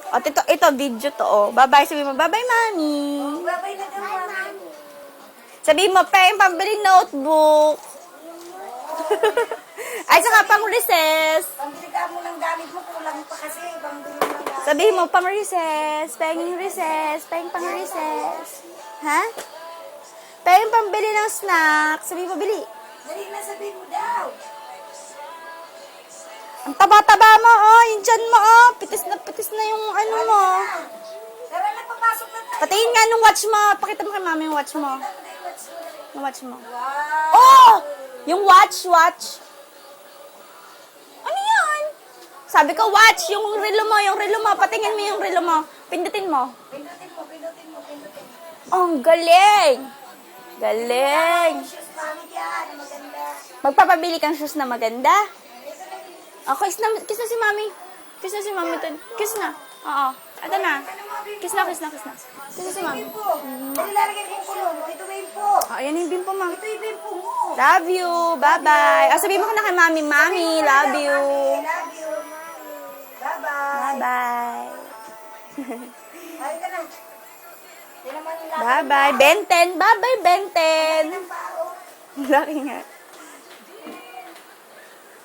At ito, video to, oh. Bye-bye. Sabi mo, bye-bye, mami. Babay na daw, mami. Sabi mo, peng, pambili notebook. Ay, saka pang recess. Pambili ka mo ng gamit mo, kulang pa kasi. Pambili mo ng gamit. Sabi mo, pang recess. Peng recess. Peng pang recess. Ha? Peng pambili ng snack. Sabi mo, bili. Dali na, sabihin mo daw. Ang taba-taba mo, oh. Yung tiyan mo, oh. Pitis na yung ano mo. Tara na, papasok na tayo. Patingin nga nung watch mo. Pakita mo kay mami yung watch mo. Yung watch mo. Wow. Oh! Yung watch. Ano yan? Sabi ko, watch. Yung relo mo. Patingin mo yung relo mo. Pindutin mo. Pindutin mo. Oh, ang galing. Galing. Shoes, mami, yan. Maganda. Magpapabili kang shoes na maganda. Oh, kiss na si mami. Kiss na si mami. Kiss na. Oo. Ito na. Kiss na. Kiss na si mami. Bimpo. Dali lalagay ko yung kulong. Ito bimpo. Oh, ayan yung bimpo, ma. Ito yung bimpo mo. Love you. Bye-bye. Oh, sabihin mo ka na kay mami. Mami, love you. I love you, mami. Bye-bye. Bye-bye. Bye ka na. Di naman yung laki Bye-bye. Benten. Bye-bye, Benten. ng pao. Laki nga.